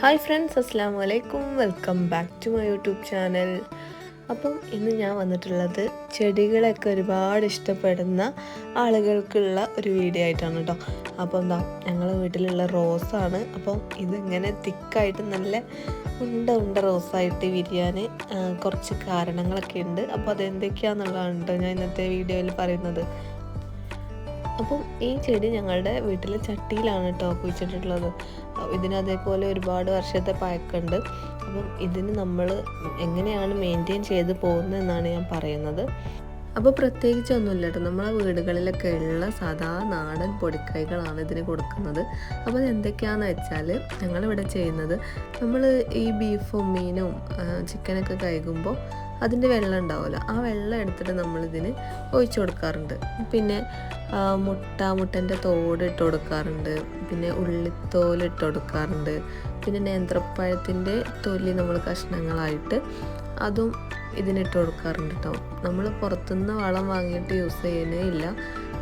Hi friends, അസ്സാം വലൈക്കും. Welcome back to my YouTube channel. അപ്പം ഇന്ന് ഞാൻ വന്നിട്ടുള്ളത് ചെടികളൊക്കെ ഒരുപാട് ഇഷ്ടപ്പെടുന്ന ആളുകൾക്കുള്ള ഒരു വീഡിയോ ആയിട്ടാണ് കേട്ടോ. അപ്പോൾ ഞങ്ങളുടെ വീട്ടിലുള്ള റോസാണ്. അപ്പം ഇതിങ്ങനെ തിക്കായിട്ട് നല്ല ഉണ്ട റോസായിട്ട് വിരിയാൻ കുറച്ച് കാരണങ്ങളൊക്കെ ഉണ്ട്. അപ്പോൾ അതെന്തൊക്കെയാണെന്നുള്ളതാണ് കേട്ടോ ഞാൻ ഇന്നത്തെ വീഡിയോയിൽ പറയുന്നത്. അപ്പം ഈ ചെടി ഞങ്ങളുടെ വീട്ടിലെ ചട്ടിയിലാണ് കേട്ടോ കുഴിച്ചിട്ടുള്ളത്. ഇതിന് അതേപോലെ ഒരുപാട് വർഷത്തെ പഴക്കമുണ്ട്. അപ്പം ഇതിന് നമ്മൾ എങ്ങനെയാണ് മെയിൻറ്റെയിൻ ചെയ്ത് പോകുന്നതെന്നാണ് ഞാൻ പറയുന്നത്. അപ്പോൾ പ്രത്യേകിച്ചൊന്നുമില്ല കേട്ടോ, നമ്മളെ വീടുകളിലൊക്കെ ഉള്ള സാധാ നാടൻ പൊടിക്കൈകളാണ് ഇതിന് കൊടുക്കുന്നത്. അപ്പോൾ അത് എന്തൊക്കെയാണെന്ന് വെച്ചാൽ ഞങ്ങളിവിടെ ചെയ്യുന്നത്, നമ്മൾ ഈ ബീഫും മീനും ചിക്കനൊക്കെ കഴുകുമ്പോൾ അതിൻ്റെ വെള്ളം ഉണ്ടാവുമല്ലോ, ആ വെള്ളം എടുത്തിട്ട് നമ്മളിതിന് ഒഴിച്ചു കൊടുക്കാറുണ്ട്. പിന്നെ മുട്ടൻ്റെ തോട് ഇട്ട് കൊടുക്കാറുണ്ട്, പിന്നെ ഉള്ളിത്തോല് ഇട്ട് കൊടുക്കാറുണ്ട്, പിന്നെ നേന്ത്രപ്പഴത്തിൻ്റെ തൊലി നമ്മൾ കഷ്ണങ്ങളായിട്ട് അതും ഇതിനിട്ട് കൊടുക്കാറുണ്ട് കേട്ടോ. നമ്മൾ പുറത്തുനിന്ന് വളം വാങ്ങിയിട്ട് യൂസ് ചെയ്യുന്നേ ഇല്ല.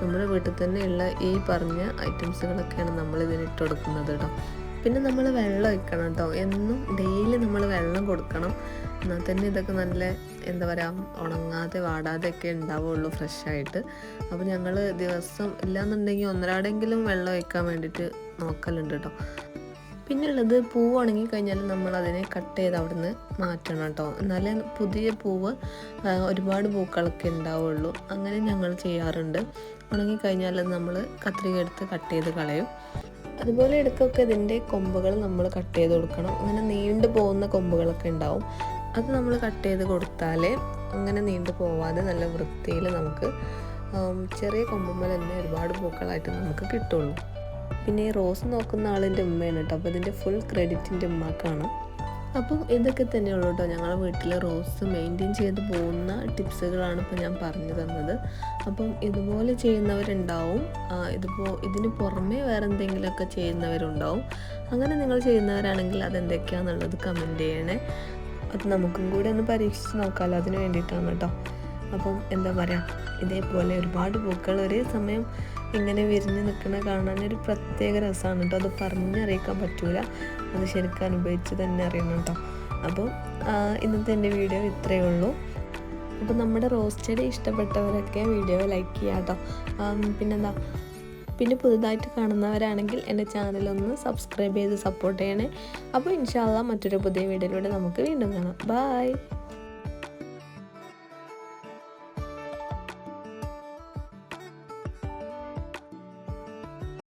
നമ്മുടെ വീട്ടിൽ തന്നെ ഉള്ള ഈ പറഞ്ഞ ഐറ്റംസുകളൊക്കെയാണ് നമ്മൾ ഇതിനിട്ട് കൊടുക്കുന്നത് കേട്ടോ. പിന്നെ നമ്മൾ വെള്ളം ഒഴിക്കണം കേട്ടോ, എന്നും ഡെയിലി നമ്മൾ വെള്ളം കൊടുക്കണം. എന്നാൽ തന്നെ ഇതൊക്കെ നല്ല എന്താ പറയുക, ഉണങ്ങാതെ വാടാതെയൊക്കെ ഉണ്ടാവുള്ളൂ ഫ്രഷായിട്ട്. അപ്പോൾ ഞങ്ങൾ ദിവസം ഇല്ലാന്നുണ്ടെങ്കിൽ ഒന്നരാടെങ്കിലും വെള്ളം ഒഴിക്കാൻ വേണ്ടിയിട്ട് നോക്കലുണ്ട് കേട്ടോ. പിന്നെ ഉള്ളത്, പൂവ് ഉണങ്ങി കഴിഞ്ഞാൽ നമ്മൾ അതിനെ കട്ട് ചെയ്ത് അവിടെ നിന്ന് മാറ്റണം കേട്ടോ, എന്നാലേ പുതിയ പൂവ് ഒരുപാട് പൂക്കളൊക്കെ ഉണ്ടാവുള്ളൂ. അങ്ങനെ ഞങ്ങൾ ചെയ്യാറുണ്ട്. ഉണങ്ങിക്കഴിഞ്ഞാൽ നമ്മൾ കത്രിക എടുത്ത് കട്ട് ചെയ്ത് കളയും. അതുപോലെ ഇടയ്ക്കൊക്കെ ഇതിൻ്റെ കൊമ്പുകൾ നമ്മൾ കട്ട് ചെയ്ത് കൊടുക്കണം. അങ്ങനെ നീണ്ടു പോകുന്ന കൊമ്പുകളൊക്കെ ഉണ്ടാവും, അത് നമ്മൾ കട്ട് ചെയ്ത് കൊടുത്താലേ അങ്ങനെ നീണ്ടു പോവാതെ നല്ല വൃത്തിയിൽ നമുക്ക് ചെറിയ കൊമ്പുമ്മൽ തന്നെ ഒരുപാട് പൂക്കളായിട്ട് നമുക്ക് കിട്ടുള്ളൂ. പിന്നെ ഈ റോസ് നോക്കുന്ന ആളിൻ്റെ ഉമ്മയാണ് കേട്ടോ, അപ്പോൾ ഇതിൻ്റെ ഫുൾ ക്രെഡിറ്റിൻ്റെ ഉമ്മക്കാണ്. അപ്പം ഇതൊക്കെ തന്നെയുള്ളൂ കേട്ടോ ഞങ്ങളുടെ വീട്ടിൽ റോസ് മെയിൻറ്റെയിൻ ചെയ്ത് പോകുന്ന ടിപ്സുകളാണ് ഇപ്പോൾ ഞാൻ പറഞ്ഞു തന്നത്. അപ്പം ഇതുപോലെ ചെയ്യുന്നവരുണ്ടാവും, ഇതിന് പുറമേ വേറെ എന്തെങ്കിലുമൊക്കെ ചെയ്യുന്നവരുണ്ടാവും. അങ്ങനെ നിങ്ങൾ ചെയ്യുന്നവരാണെങ്കിൽ അതെന്തൊക്കെയാണെന്നുള്ളത് കമൻറ്റ് ചെയ്യണേ. അത് നമുക്കും കൂടെ ഒന്ന് പരീക്ഷിച്ച് നോക്കാമല്ലോ, അതിന് വേണ്ടിയിട്ടാണ് കേട്ടോ. അപ്പം എന്താ പറയുക, ഇതേപോലെ ഒരുപാട് പൂക്കൾ ഒരേ സമയം ഇങ്ങനെ വിരിഞ്ഞ് നിൽക്കുന്ന കാണാൻ ഒരു പ്രത്യേക രസമാണ് കേട്ടോ. അത് പറഞ്ഞറിയിക്കാൻ പറ്റൂല, അത് ശരിക്കും അനുഭവിച്ച് തന്നെ അറിയണം കേട്ടോ. അപ്പം ഇന്നത്തെ എൻ്റെ വീഡിയോ ഇത്രയേ ഉള്ളൂ. അപ്പോൾ നമ്മുടെ റോസ് ചെടി ഇഷ്ടപ്പെട്ടവരൊക്കെ വീഡിയോ ലൈക്ക് ചെയ്യാം കേട്ടോ. പിന്നെ പുതുതായിട്ട് കാണുന്നവരാണെങ്കിൽ എൻ്റെ ചാനലൊന്ന് സബ്സ്ക്രൈബ് ചെയ്ത് സപ്പോർട്ട് ചെയ്യണേ. അപ്പോൾ ഇൻഷാ അല്ലാഹ് മറ്റൊരു പുതിയ വീഡിയോയിലൂടെ നമുക്ക് വീണ്ടും കാണാം. ബൈ.